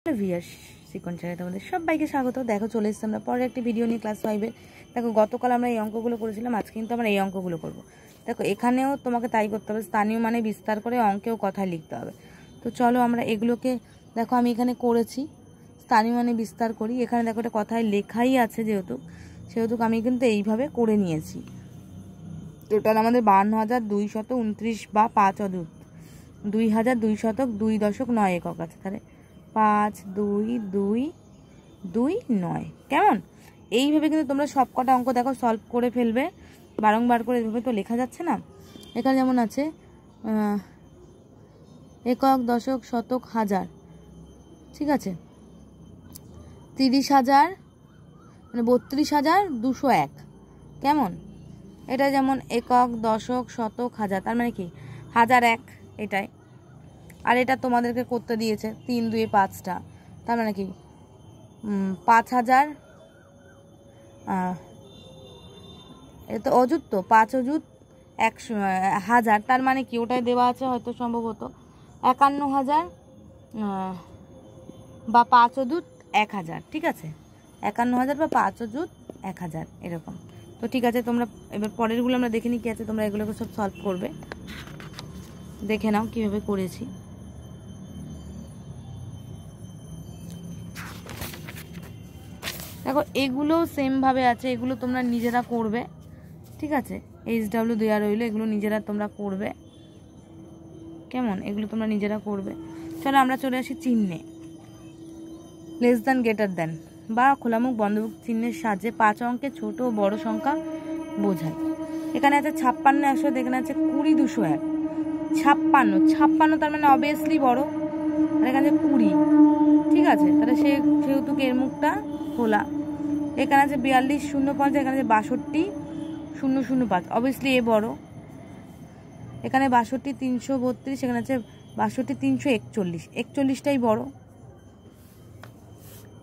Viewers sequence চ্যানেলে তোমাদের সবাইকে স্বাগত। দেখো চলে এসেছি আমরা পরের একটি ভিডিও নিয়ে ক্লাস 5-এর। দেখো গতকাল আমরা এই অঙ্কগুলো করেছিলাম, আজকে কিন্তু আমরা এই অঙ্কগুলো করব। দেখো এখানেও তোমাকে তাই করতে হবে, স্থানীয় মানে বিস্তার করে অঙ্কেও কথায় লিখতে হবে। তো চলো আমরা এগুলোকে, দেখো আমি এখানে করেছি স্থানীয় মানে বিস্তার করি। এখানে দেখো এটা কথায় লেখাই আছে সেহেতু আমি কিন্তু এইভাবে করে নিয়েছি। টোটাল আমাদের 52,229 বা 5 অযুত 2,202.9 একক আছে। তাহলে 5,2,2,2,9 কেমন? এইভাবে কিন্তু তোমরা সব কটা অঙ্ক দেখো সলভ করে ফেলবে বারংবার করে। এভাবে তো লেখা যাচ্ছে না। এখানে যেমন আছে একক, দশক, শতক, হাজার, ঠিক আছে, 30,000 মানে 32,201 কেমন? এটা যেমন একক, দশক, শতক, হাজার, তার মানে কি 1001 এটাই। আর এটা তোমাদেরকে করতে দিয়েছে 3 2 5টা, তার মানে কি 5,000। এটা তো অযুত, তো 5 অযুত 1,000, তার মানে কি ওটাই দেওয়া আছে হয়তো সম্ভবত 51,000 বা 5 অযুত 1,000, ঠিক আছে, 51,000 বা 5 অযুত 1,000 এরকম। তো ঠিক আছে, তোমরা এবার পরেরগুলো আমরা দেখে নিই কি আছে। তোমরা এগুলোকে সব সলভ করবে, দেখে নাও কীভাবে করেছি। দেখো এগুলো সেমভাবে আছে, এগুলো তোমরা নিজেরা করবে, ঠিক আছে। HW দেওয়া রইলো, এগুলো নিজেরা তোমরা করবে কেমন? এগুলো তোমরা নিজেরা করবে। চলো আমরা চলে আসি চিহ্নে। লেস দ্যান, গ্রেটার দ্যান বা খোলামুখ বন্ধমুখ চিহ্নের সাহায্যে 5 অঙ্কের ছোট ও বড় সংখ্যা বোঝায়। এখানে আছে 56, 100, এখানে আছে 20,201। 56 তার মানে অবভিয়াসলি বড়, আর এখানে আছে 20, ঠিক আছে, তাহলে সেহেতু এর মুখটা খোলা। এখানে আছে 42,005, এখানে আছে 62,005, অবভিয়াসলি এ বড়। এখানে 62,332, এখানে আছে 62,341, 41টাই বড়।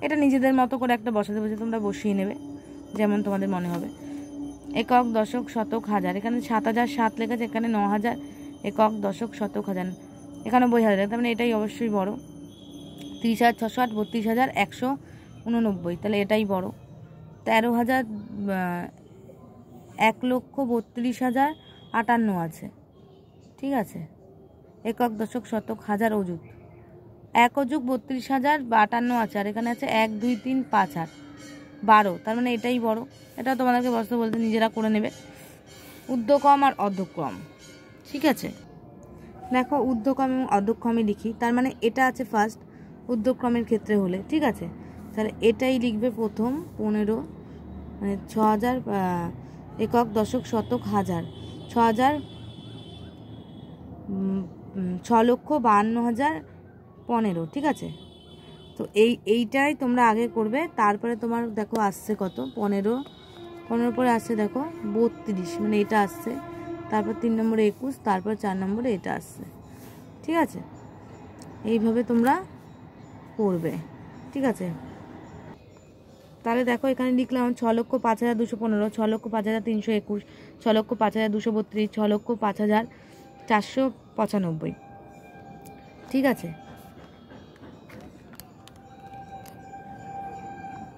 এটা নিজেদের মতো করে একটা বসাতে বসে তোমরা বসিয়ে নেবে যেমন তোমাদের মনে হবে। একক, দশক, শতক, হাজার, এখানে 7,007 লেখা আছে, এখানে 9,000 একক, দশক, শতক, হাজার, 91,000, তার মানে এটাই অবশ্যই বড়। 30,608, 32,189, তাহলে এটাই বড়। 13,000 1,32,058 আছে, ঠিক আছে। একক, দশক, শতক, হাজার, অযুত 1 অযুগ 32,058 আছে, আর এখানে আছে 1 2 3 5 8 12, তার মানে এটাই বড়। এটাও তোমাদেরকে বসতে বলতে নিজেরা করে নেবে। ঊর্ধ্বক্রম আর অধক্রম, ঠিক আছে। দেখো ঊর্ধ্বক্রম এবং অধক্রমে লিখি, তার মানে এটা আছে ফার্স্ট ঊর্ধ্বক্রমের ক্ষেত্রে হলে, ঠিক আছে। তাহলে এটাই লিখবে প্রথম 15, মানে 6,000 একক, দশক, শতক, হাজার, 6,52,015, ঠিক আছে। তো এইটাই তোমরা আগে করবে, তারপরে তোমার দেখো আসছে কত 15 পরে আসছে দেখো 32, মানে এটা আসছে, তারপর 3 নম্বরে 21, তারপর 4 নম্বরে এটা আসছে, ঠিক আছে। এইভাবে তোমরা করবে, ঠিক আছে। তাহলে দেখো এখানে লিখলাম 6,05,215, 6,05,321, 6,05,232, 6,05,495, ঠিক আছে।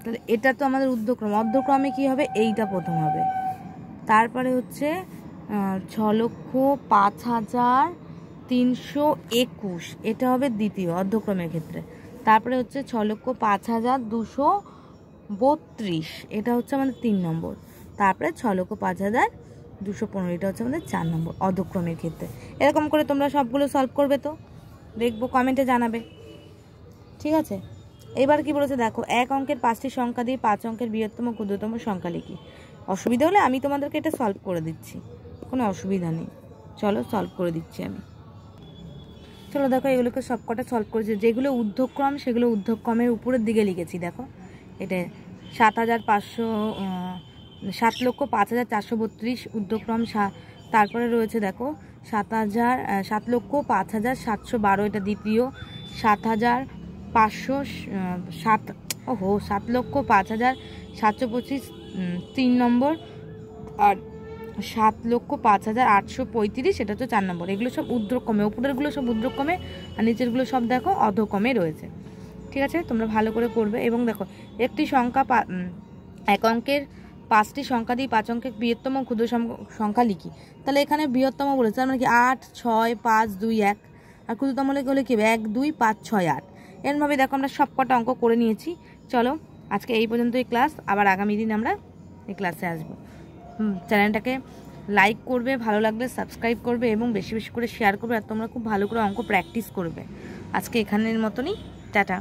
তাহলে এটা তো আমাদের ঊর্ধ্বক্রম। অর্ধক্রমে কি হবে? এইটা প্রথম হবে, তারপরে হচ্ছে 6,05,321, এটা হবে দ্বিতীয় অর্ধক্রমের ক্ষেত্রে। তারপরে হচ্ছে 6,05,232, এটা হচ্ছে আমাদের 3 নম্বর। তারপরে 6,05,215, এটা হচ্ছে আমাদের 4 নম্বর অর্ধক্রমের ক্ষেত্রে। এরকম করে তোমরা সবগুলো সলভ করবে, তো দেখবো, কমেন্টে জানাবে, ঠিক আছে। এবার কি বলেছে দেখো, এক অঙ্কের 5টি সংখ্যা দিয়ে 5 অঙ্কের বৃহত্তম ক্ষুদ্রতম সংখ্যা লিখি। অসুবিধা হলে আমি তোমাদেরকে এটা সলভ করে দিচ্ছি, কোনো অসুবিধা নেই। চলো সলভ করে দিচ্ছি আমি। চলো দেখো এগুলোকে সবকটা সলভ করেছি। যেগুলো ঊর্ধ্বক্রম সেগুলো ঊর্ধ্বক্রমের উপরের দিকে লিখেছি। দেখো এটা 7,05,432 ঊর্ধ্বক্রম, তারপরে রয়েছে দেখো 7,05,712, এটা দ্বিতীয়। 7,05,725 3 নম্বর, আর 7,05,835, এটা হচ্ছে 4 নম্বর। এগুলো সব ঊর্ধ্বক্রমে, উপরেরগুলো সব ঊর্ধ্বক্রমে, আর নিচেরগুলো সব দেখো অধক্রমে রয়েছে। ঠিক আছে, তোমরা ভালো করে করবে। এবং দেখো একটি সংখ্যা এক অঙ্কের 5টি সংখ্যা দিয়ে 5 অঙ্কের বৃহত্তম ক্ষুদ্র সংখ্যা লিখি। তাহলে এখানে বৃহত্তম বলেছে, তার মানে কি 8, 6, 5, 2, 1, আর ক্ষুদ্রতম হলে কি 1, 2, 5, 6, 8। এরমভাবে দেখো আমরা সব কটা অঙ্ক করে নিয়েছি। চলো আজকে এই পর্যন্তই ক্লাস, আবার আগামী দিন আমরা এই ক্লাসে আসবো। চ্যানেলটাকে লাইক করবে, ভালো লাগলে সাবস্ক্রাইব করবে এবং বেশি বেশি করে শেয়ার করবে। আর তোমরা খুব ভালো করে অঙ্ক প্র্যাকটিস করবে। আজকে এখানের মতনই, টাটা।